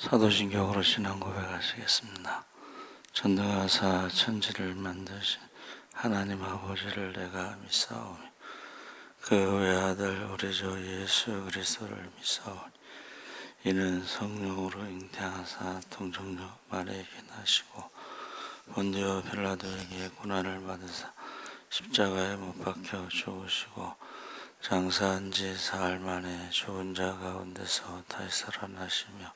사도신경으로 신앙 고백하시겠습니다. 전능하사 천지를 만드신 하나님 아버지를 내가 믿사오며 그 외아들 우리 주 예수 그리스도를 믿사오니 이는 성령으로 잉태하사 동정녀 마리아에게 나시고 본디오 빌라도에게 고난을 받으사 십자가에 못 박혀 죽으시고 장사한 지 사흘 만에 죽은 자 가운데서 다시 살아나시며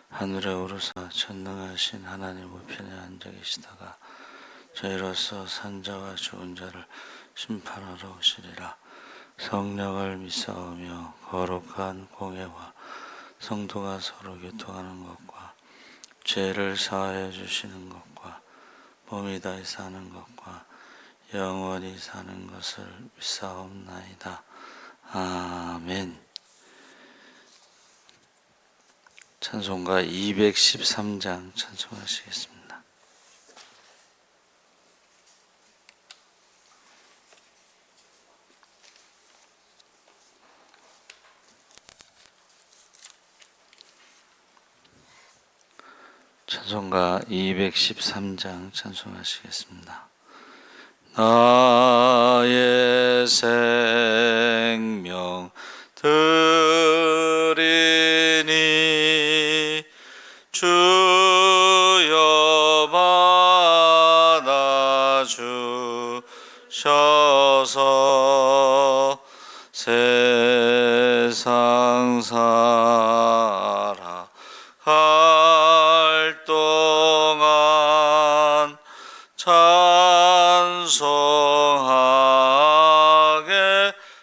하늘에 오르사 전능하신 하나님 우편에 앉아 계시다가 저희로서 산자와 죽은 자를 심판하러 오시리라. 성령을 믿사오며 거룩한 공예와 성도가 서로 교통하는 것과 죄를 사하여 주시는 것과 몸이 다시 사는 것과 영원히 사는 것을 믿사옵나이다. 아멘. 찬송가 213장 찬송하시겠습니다. 찬송가 213장 찬송하시겠습니다. 나의 생명 드리니 주여 받아주셔서 세상 살아갈 동안 찬송하게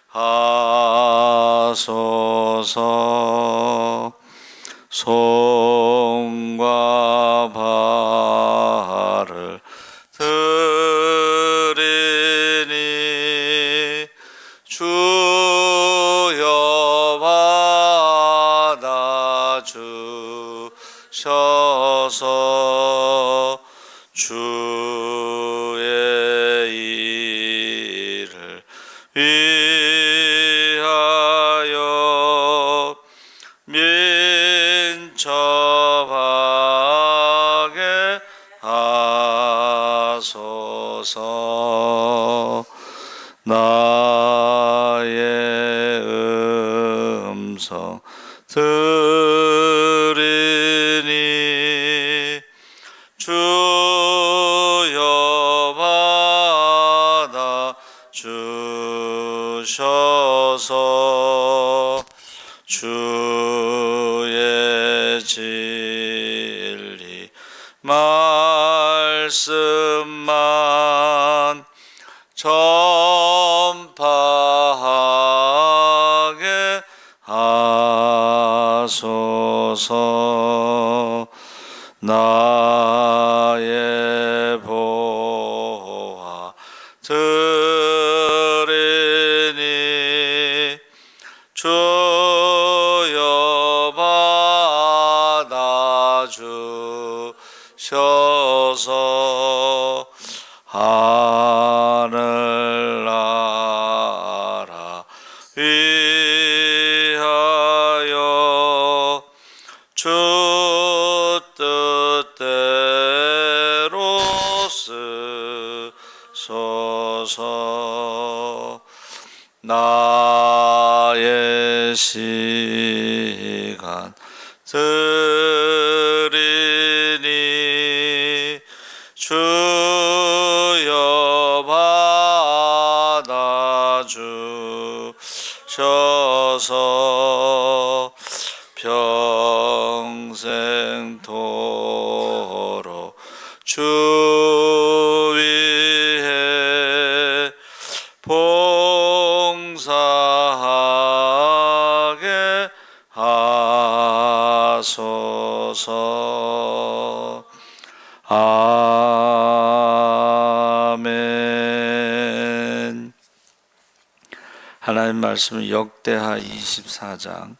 하소서. 손과 발을 드리니 주여 받아주셔서 주의 일을 위하여 민첩하게 하소서. 나의 음성 들으니 주여 받아주셔서 주의 진리 말씀만 전파하게 하소서. 나의 보화 드리니 주여 받아주셔서 하늘나라 위하여 주 뜻대로 쓰소서. 나의 시간 드리니 주여 받아주셔서 평생토록 주 위에 봉사하게 하소서. 아멘. 하나님 말씀은 역대하 24장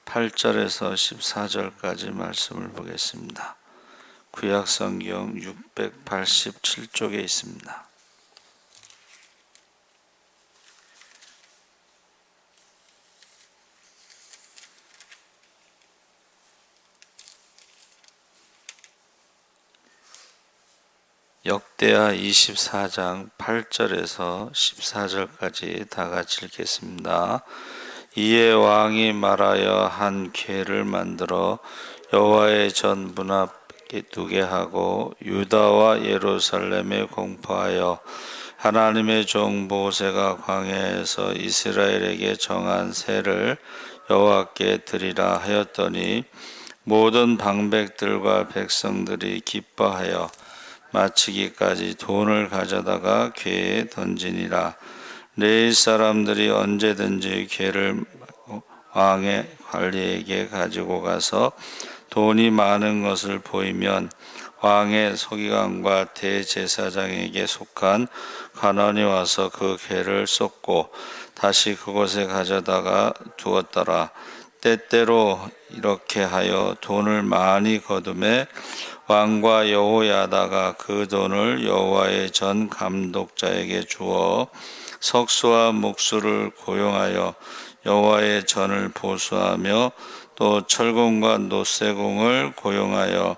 8절에서 14절까지 말씀을 보겠습니다. 구약성경 687쪽에 있습니다. 역대하 24장 8절에서 14절까지 다 같이 읽겠습니다. 이에 왕이 말하여 한 궤를 만들어 여호와의 전 문 앞에 두게 하고 유다와 예루살렘에 공포하여 하나님의 종 모세가 광야에서 이스라엘에게 정한 세를 여호와께 드리라 하였더니 모든 방백들과 백성들이 기뻐하여 마치기까지 돈을 가져다가 궤에 던지니라. 레위 사람들이 언제든지 궤를 왕의 관리에게 가지고 가서 돈이 많은 것을 보이면 왕의 서기관과 대제사장에게 속한 관원이 와서 그 궤를 쏟고 다시 그곳에 가져다가 두었더라. 때때로 이렇게 하여 돈을 많이 거두매 왕과 여호야다가 그 돈을 여호와의 전 감독자에게 주어 석수와 목수를 고용하여 여호와의 전을 보수하며 또 철공과 노쇠공을 고용하여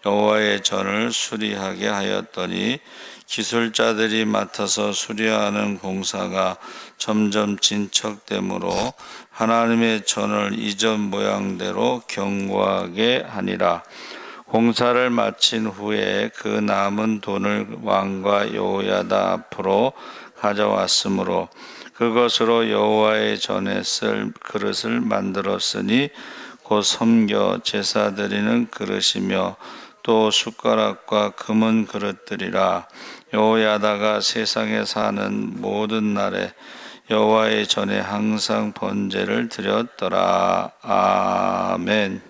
여호와의 전을 수리하게 하였더니 기술자들이 맡아서 수리하는 공사가 점점 진척되므로 하나님의 전을 이전 모양대로 견고하게 하니라. 공사를 마친 후에 그 남은 돈을 왕과 여호야다 앞으로 가져왔으므로 그것으로 여호와의 전에 쓸 그릇을 만들었으니 곧 섬겨 제사 드리는 그릇이며 또 숟가락과 금은 그릇들이라. 여호야다가 세상에 사는 모든 날에 여호와의 전에 항상 번제를 드렸더라. 아멘.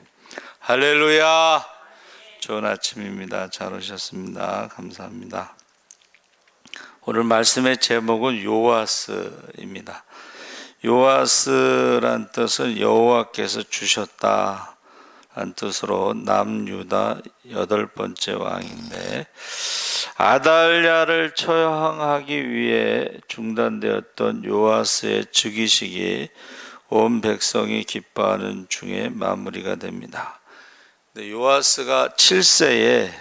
할렐루야. 좋은 아침입니다. 잘 오셨습니다. 감사합니다. 오늘 말씀의 제목은 요아스입니다. 요아스란 뜻은 여호와께서 주셨다 란 뜻으로 남유다 8번째 왕인데, 아달랴를 처형하기 위해 중단되었던 요아스의 즉위식이 온 백성이 기뻐하는 중에 마무리가 됩니다. 요아스가 7세에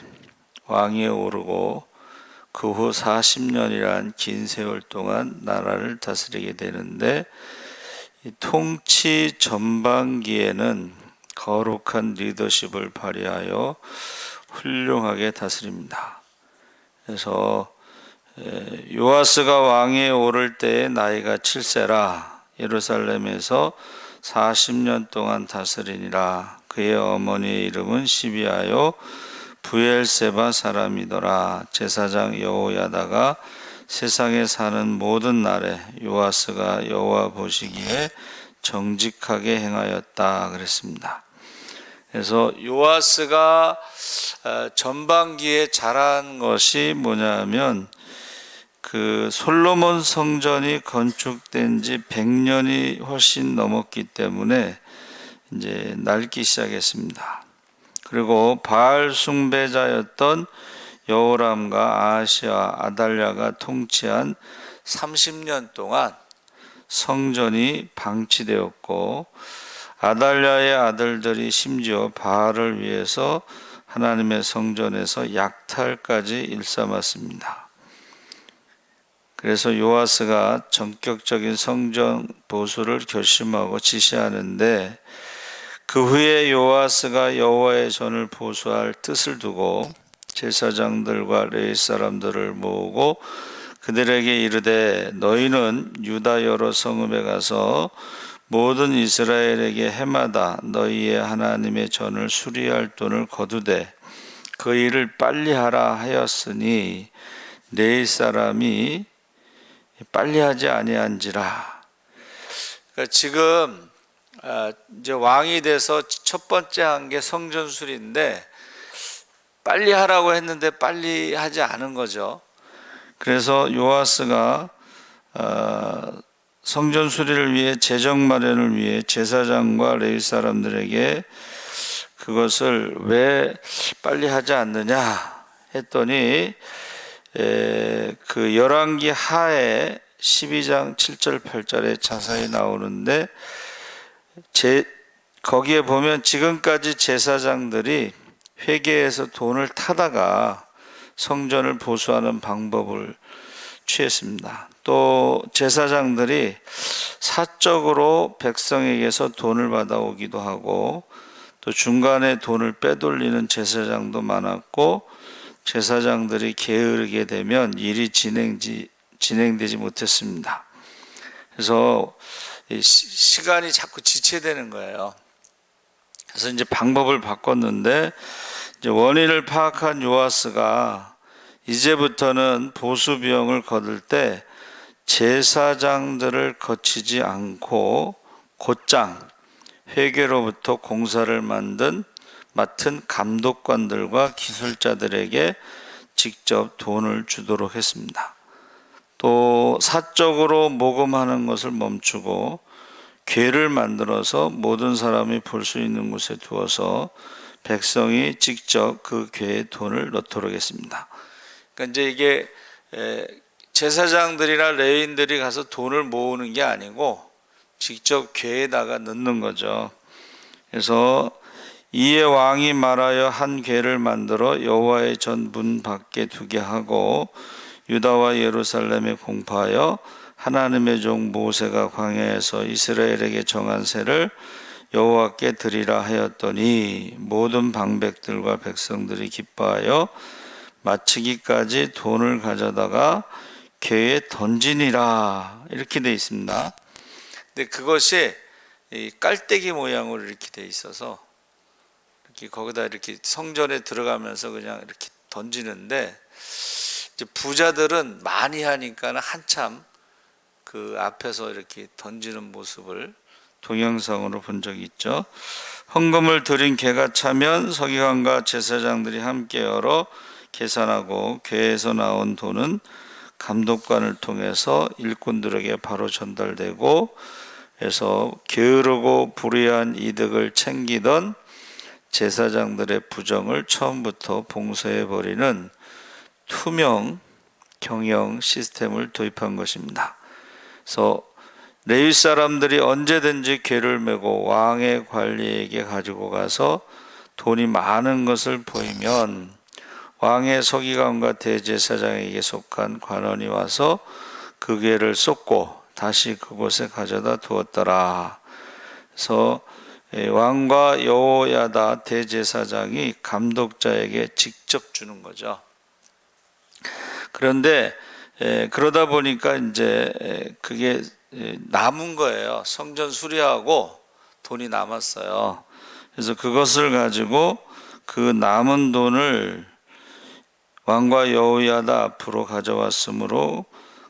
왕위에 오르고 그 후 40년이란 긴 세월 동안 나라를 다스리게 되는데, 이 통치 전반기에는 거룩한 리더십을 발휘하여 훌륭하게 다스립니다. 그래서 요아스가 왕위에 오를 때의 나이가 7세라 예루살렘에서 40년 동안 다스리니라. 그의 어머니의 이름은 시비아요 부엘세바 사람이더라. 제사장 여호야다가 세상에 사는 모든 날에 요아스가 여호와 보시기에 정직하게 행하였다 그랬습니다. 그래서 요아스가 전반기에 잘한 것이 뭐냐면, 그 솔로몬 성전이 건축된 지 100년이 훨씬 넘었기 때문에 이제 낡기 시작했습니다. 그리고 바알 숭배자였던 여호람과 아하시아, 아달랴가 통치한 30년 동안 성전이 방치되었고, 아달랴의 아들들이 심지어 바알을 위해서 하나님의 성전에서 약탈까지 일삼았습니다. 그래서 요아스가 전격적인 성전 보수를 결심하고 지시하는데, 그 후에 요아스가 여호와의 전을 보수할 뜻을 두고 제사장들과 레위 사람들을 모으고 그들에게 이르되, 너희는 유다 여러 성읍에 가서 모든 이스라엘에게 해마다 너희의 하나님의 전을 수리할 돈을 거두되 그 일을 빨리 하라 하였으니 레위 사람이 빨리 하지 아니한지라. 그러니까 지금 이제 왕이 돼서 첫 번째 한 게 성전 수리인데, 빨리 하라고 했는데 빨리 하지 않은 거죠. 그래서 요아스가 성전 수리를 위해 재정 마련을 위해 제사장과 레위 사람들에게 그것을 왜 빨리 하지 않느냐 했더니, 그 열왕기 하에 12장 7절 8절에 자세히 나오는데, 거기에 보면 지금까지 제사장들이 회계에서 돈을 타다가 성전을 보수하는 방법을 취했습니다. 또 제사장들이 사적으로 백성에게서 돈을 받아오기도 하고 또 중간에 돈을 빼돌리는 제사장도 많았고 제사장들이 게으르게 되면 일이 진행되지 못했습니다. 그래서 시간이 자꾸 지체되는 거예요. 그래서 이제 방법을 바꿨는데 이제 원인을 파악한 요아스가 이제부터는 보수 비용을 거둘 때 제사장들을 거치지 않고 곧장 회계로부터 공사를 맡은 감독관들과 기술자들에게 직접 돈을 주도록 했습니다. 또 사적으로 모금하는 것을 멈추고 궤를 만들어서 모든 사람이 볼 수 있는 곳에 두어서 백성이 직접 그 궤에 돈을 넣도록 했습니다. 그러니까 이제 이게 제사장들이나 레위인들이 가서 돈을 모으는 게 아니고 직접 궤에다가 넣는 거죠. 그래서 이에 왕이 말하여 한 궤를 만들어 여호와의 전 문 밖에 두게 하고 유다와 예루살렘에 공포하여 하나님의 종 모세가 광야에서 이스라엘에게 정한 세를 여호와께 드리라 하였더니 모든 방백들과 백성들이 기뻐하여 마치기까지 돈을 가져다가 궤에 던지니라 이렇게 되어 있습니다. 근데 그것이 깔때기 모양으로 이렇게 되어 있어서 이렇게 거기다 이렇게 성전에 들어가면서 그냥 이렇게 던지는데 이제 부자들은 많이 하니까 한참 그 앞에서 이렇게 던지는 모습을 동영상으로 본 적이 있죠. 헌금을 드린 궤가 차면 서기관과 제사장들이 함께 열어 계산하고 궤에서 나온 돈은 감독관을 통해서 일꾼들에게 바로 전달되고 해서 게으르고 불의한 이득을 챙기던 제사장들의 부정을 처음부터 봉쇄해버리는 투명 경영 시스템을 도입한 것입니다. 그래서 레위 사람들이 언제든지 궤를 메고 왕의 관리에게 가지고 가서 돈이 많은 것을 보이면 왕의 서기관과 대제사장에게 속한 관원이 와서 그 궤를 쏟고 다시 그곳에 가져다 두었더라. 그래서 왕과 여호야다 대제사장이 감독자에게 직접 주는 거죠. 그런데 그러다 보니까 이제 그게 남은 거예요. 성전 수리하고 돈이 남았어요. 그래서 그것을 가지고 그 남은 돈을 왕과 여호야다 앞으로 가져왔으므로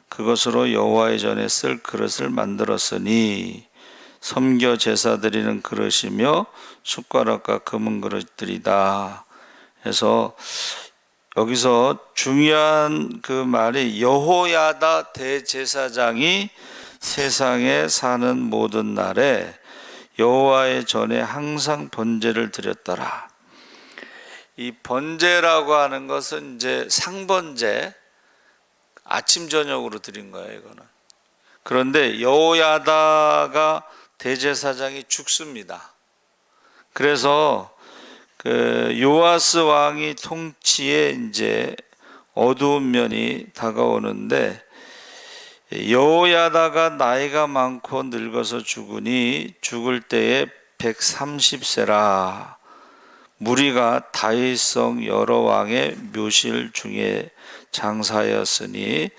그것으로 여호와의 전에 쓸 그릇을 만들었으니 섬겨 제사 드리는 그릇이며 숟가락과 금은 그릇들이다. 그래서 여기서 중요한 그 말이 여호야다 대제사장이 세상에 사는 모든 날에 여호와의 전에 항상 번제를 드렸더라. 이 번제라고 하는 것은 이제 상번제, 아침 저녁으로 드린 거예요, 이거는. 그런데 여호야다가 대제사장이 죽습니다. 그래서 그 요아스 왕이 통치에 이제 어두운 면이 다가오는데 여호야다가 나이가 많고 늙어서 죽으니 죽을 때에 130세라. 무리가 다윗성 여러 왕의 묘실 중에 장사였으니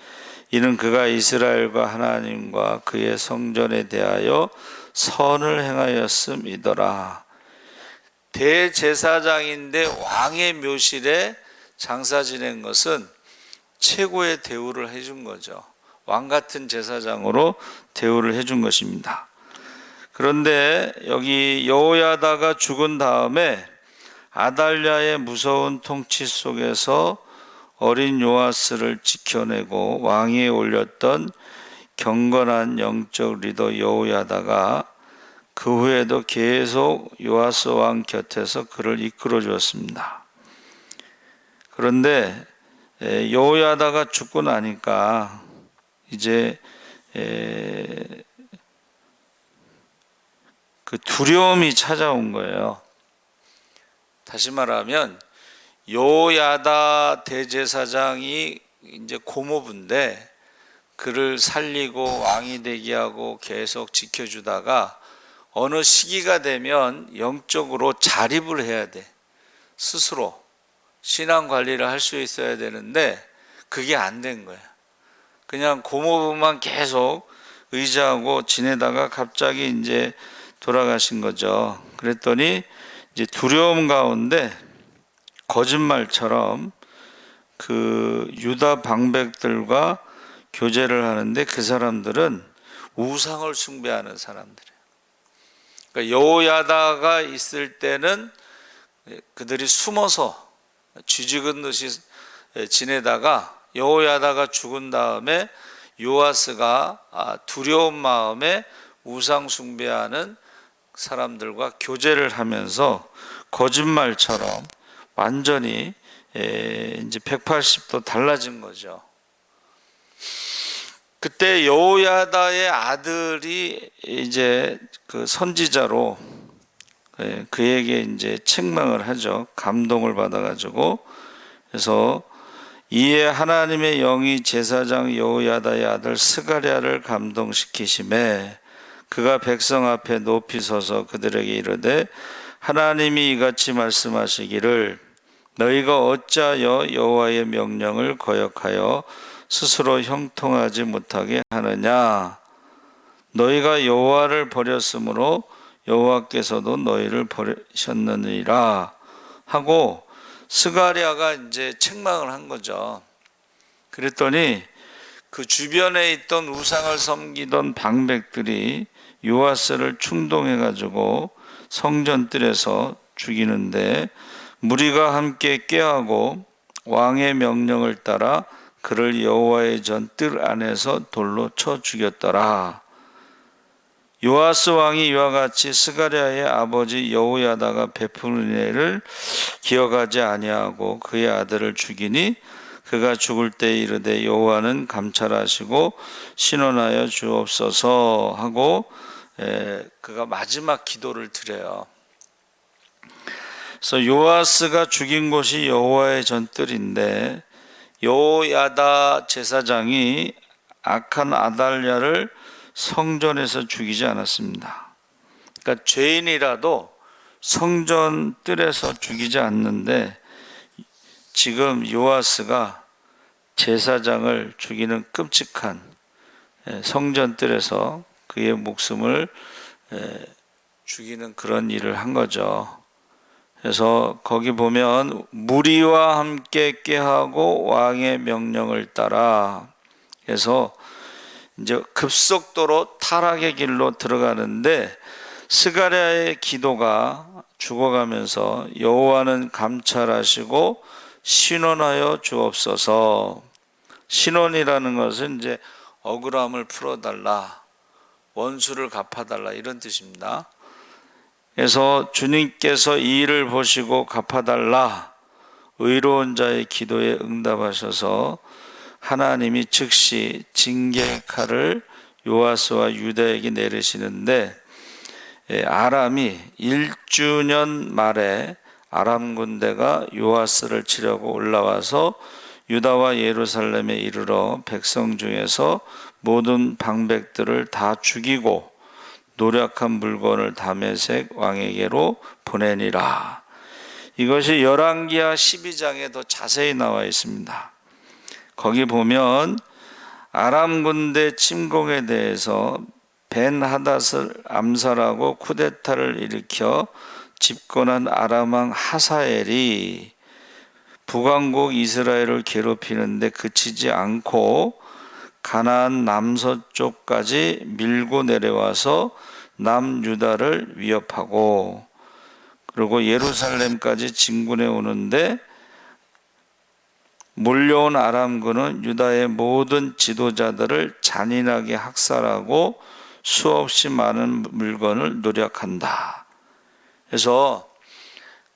이는 그가 이스라엘과 하나님과 그의 성전에 대하여 선을 행하였음이더라. 대제사장인데 왕의 묘실에 장사 지낸 것은 최고의 대우를 해준 거죠. 왕 같은 제사장으로 대우를 해준 것입니다. 그런데 여기 여호야다가 죽은 다음에 아달랴의 무서운 통치 속에서 어린 요아스를 지켜내고 왕위에 올렸던 경건한 영적 리더 여호야다가 그 후에도 계속 요아스 왕 곁에서 그를 이끌어 주었습니다. 그런데 여호야다가 죽고 나니까 이제 그 두려움이 찾아온 거예요. 다시 말하면 요야다 대제사장이 이제 고모부인데 그를 살리고 왕이 되게 하고 계속 지켜주다가 어느 시기가 되면 영적으로 자립을 해야 돼. 스스로 신앙 관리를 할 수 있어야 되는데 그게 안 된 거야. 그냥 고모부만 계속 의지하고 지내다가 갑자기 이제 돌아가신 거죠. 그랬더니 이제 두려움 가운데 거짓말처럼 그 유다 방백들과 교제를 하는데 그 사람들은 우상을 숭배하는 사람들이에요. 그러니까 여호야다가 있을 때는 그들이 숨어서 쥐죽은 듯이 지내다가 여호야다가 죽은 다음에 요아스가 두려운 마음에 우상 숭배하는 사람들과 교제를 하면서 거짓말처럼 완전히 이제 180도 달라진 거죠. 그때 여호야다의 아들이 이제 그 선지자로 그에게 이제 책망을 하죠. 감동을 받아가지고. 그래서 이에 하나님의 영이 제사장 여호야다의 아들 스가랴를 감동시키심에 그가 백성 앞에 높이 서서 그들에게 이르되 하나님이 이같이 말씀하시기를 너희가 어찌하여 여호와의 명령을 거역하여 스스로 형통하지 못하게 하느냐. 너희가 여호와를 버렸으므로 여호와께서도 너희를 버리셨느니라 하고 스가랴가 이제 책망을 한 거죠. 그랬더니 그 주변에 있던 우상을 섬기던 방백들이 요아스를 충동해 가지고 성전 뜰에서 죽이는데 무리가 함께 꾀하고 왕의 명령을 따라 그를 여호와의 전 뜰 안에서 돌로 쳐 죽였더라. 요아스 왕이 이와 같이 스가랴의 아버지 여호야다가 베푼 은혜를 기억하지 아니하고 그의 아들을 죽이니 그가 죽을 때 이르되 여호와는 감찰하시고 신원하여 주옵소서 하고 그가 마지막 기도를 드려요. 그래서 요아스가 죽인 곳이 여호와의 전뜰인데 여호야다 제사장이 악한 아달랴를 성전에서 죽이지 않았습니다. 그러니까 죄인이라도 성전 뜰에서 죽이지 않는데 지금 요아스가 제사장을 죽이는 끔찍한 성전 뜰에서 그의 목숨을 죽이는 그런 일을 한 거죠. 그래서 거기 보면 무리와 함께 꾀하고 왕의 명령을 따라 해서 이제 급속도로 타락의 길로 들어가는데 스가랴의 기도가 죽어가면서 여호와는 감찰하시고 신원하여 주옵소서. 신원이라는 것은 이제 억울함을 풀어달라, 원수를 갚아달라 이런 뜻입니다. 그래서 주님께서 이 일을 보시고 갚아달라, 의로운 자의 기도에 응답하셔서 하나님이 즉시 징계의 칼을 요아스와 유다에게 내리시는데 아람이 1주년 말에 아람 군대가 요아스를 치려고 올라와서 유다와 예루살렘에 이르러 백성 중에서 모든 방백들을 다 죽이고 노력한 물건을 다메섹 왕에게로 보내니라. 이것이 열왕기하 12장에 더 자세히 나와 있습니다. 거기 보면 아람 군대 침공에 대해서 벤하닷을 암살하고 쿠데타를 일으켜 집권한 아람 왕 하사엘이 북왕국 이스라엘을 괴롭히는데 그치지 않고 가나안 남서쪽까지 밀고 내려와서 남유다를 위협하고 그리고 예루살렘까지 진군해 오는데 몰려온 아람군은 유다의 모든 지도자들을 잔인하게 학살하고 수없이 많은 물건을 노력한다. 그래서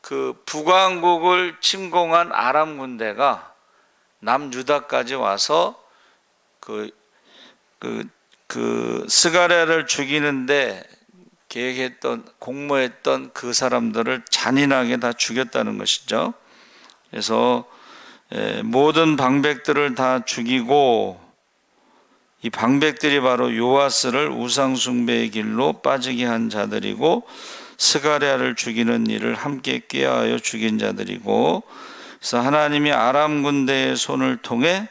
그 북왕국을 침공한 아람 군대가 남유다까지 와서 그 스가랴를 죽이는데 계획했던 공모했던 그 사람들을 잔인하게 다 죽였다는 것이죠. 그래서 모든 방백들을 다 죽이고, 이 방백들이 바로 요아스를 우상숭배의 길로 빠지게 한 자들이고, 스가랴를 죽이는 일을 함께 꾀하여 죽인 자들이고, 그래서 하나님이 아람 군대의 손을 통해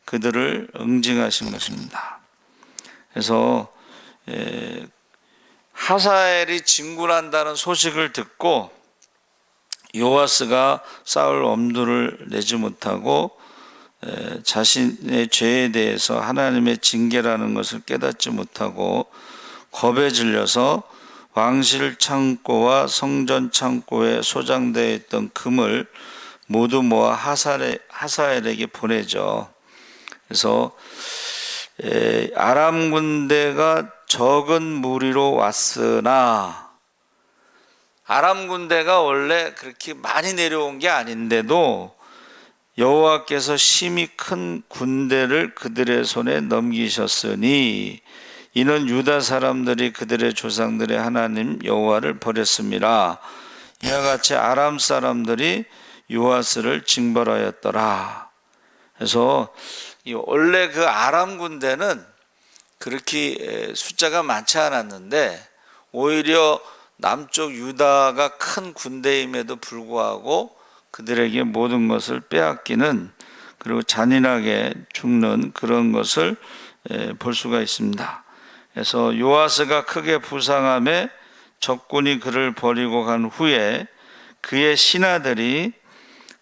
그들을 응징하신 것입니다. 그래서 하사엘이 진군한다는 소식을 듣고 요아스가 싸울 엄두를 내지 못하고 자신의 죄에 대해서 하나님의 징계라는 것을 깨닫지 못하고 겁에 질려서 왕실 창고와 성전 창고에 소장되어 있던 금을 모두 모아 하사엘에게 보내죠. 그래서 아람 군대가 적은 무리로 왔으나, 아람 군대가 원래 그렇게 많이 내려온 게 아닌데도 여호와께서 심히 큰 군대를 그들의 손에 넘기셨으니 이는 유다 사람들이 그들의 조상들의 하나님 여호와를 버렸습니다. 이와 같이 아람 사람들이 요아스를 징벌하였더라. 그래서 원래 그 아람 군대는 그렇게 숫자가 많지 않았는데 오히려 남쪽 유다가 큰 군대임에도 불구하고 그들에게 모든 것을 빼앗기는, 그리고 잔인하게 죽는 그런 것을 볼 수가 있습니다. 그래서 요아스가 크게 부상함에 적군이 그를 버리고 간 후에 그의 신하들이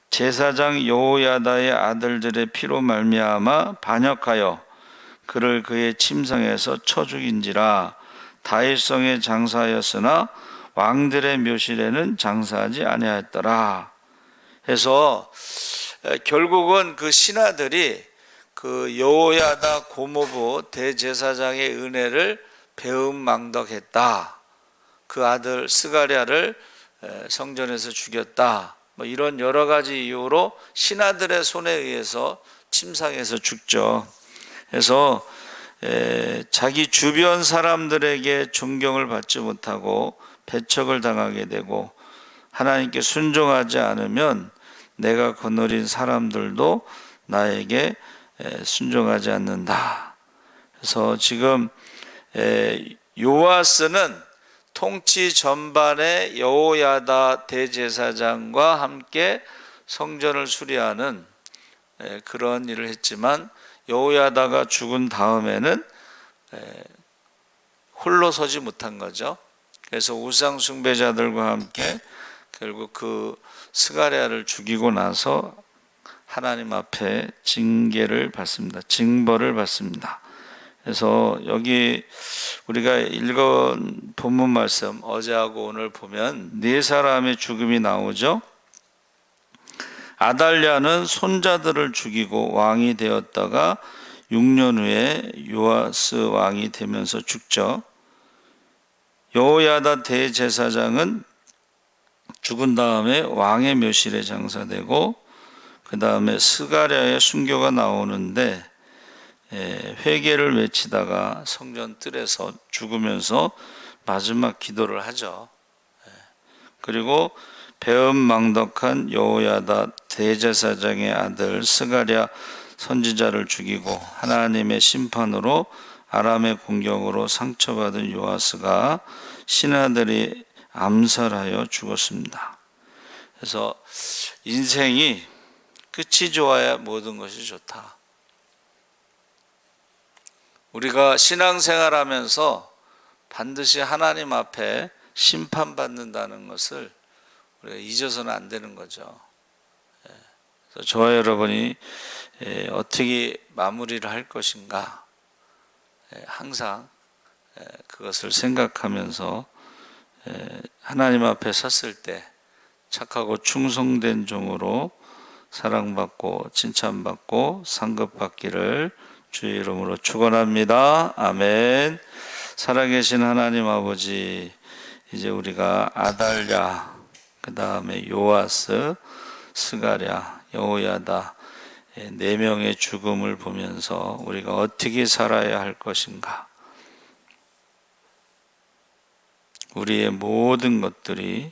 제사장 여호야다의 아들들의 피로 말미암아 반역하여 그를 그의 침상에서 쳐 죽인지라. 다윗성에 장사하였으나 왕들의 묘실에는 장사하지 아니하였더라. 해서 결국은 그 신하들이 그 여호야다 고모부 대제사장의 은혜를 배은망덕했다. 그 아들 스가랴를 성전에서 죽였다. 뭐 이런 여러 가지 이유로 신하들의 손에 의해서 침상에서 죽죠. 그래서 자기 주변 사람들에게 존경을 받지 못하고 배척을 당하게 되고, 하나님께 순종하지 않으면 내가 거느린 사람들도 나에게 순종하지 않는다. 그래서 지금 요아스는 통치 전반에 여호야다 대제사장과 함께 성전을 수리하는 그런 일을 했지만, 여호야다가 죽은 다음에는 홀로 서지 못한 거죠. 그래서 우상 숭배자들과 함께 결국 그 스가랴를 죽이고 나서 하나님 앞에 징계를 받습니다. 징벌을 받습니다. 그래서 여기 우리가 읽은 본문 말씀 어제하고 오늘 보면 네 사람의 죽음이 나오죠. 아달랴는 손자들을 죽이고 왕이 되었다가 6년 후에 요아스 왕이 되면서 죽죠. 여호야다 대제사장은 죽은 다음에 왕의 묘실에 장사되고, 그 다음에 스가랴의 순교가 나오는데 회개를 외치다가 성전 뜰에서 죽으면서 마지막 기도를 하죠. 그리고 배은망덕한 여호야다 대제사장의 아들 스가랴 선지자를 죽이고 하나님의 심판으로 아람의 공격으로 상처받은 요아스가 신하들이 암살하여 죽었습니다. 그래서 인생이 끝이 좋아야 모든 것이 좋다. 우리가 신앙생활하면서 반드시 하나님 앞에 심판받는다는 것을 우리가 잊어서는 안 되는 거죠. 그래서 저와 여러분이 어떻게 마무리를 할 것인가, 항상 그것을 생각하면서 하나님 앞에 섰을 때 착하고 충성된 종으로 사랑받고 칭찬받고 상급받기를 주의 이름으로 축원합니다. 아멘. 살아계신 하나님 아버지, 이제 우리가 아달랴, 그 다음에 요아스, 스가랴, 여호야다 4명의 죽음을 보면서 우리가 어떻게 살아야 할 것인가, 우리의 모든 것들이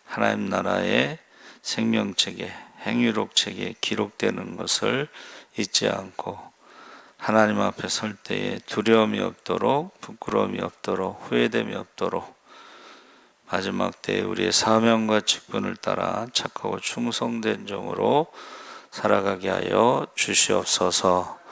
하나님 나라의 생명책에 행위록 책에 기록되는 것을 잊지 않고 하나님 앞에 설 때에 두려움이 없도록, 부끄러움이 없도록, 후회됨이 없도록 마지막 때에 우리의 사명과 직분을 따라 착하고 충성된 종으로 살아가게 하여 주시옵소서.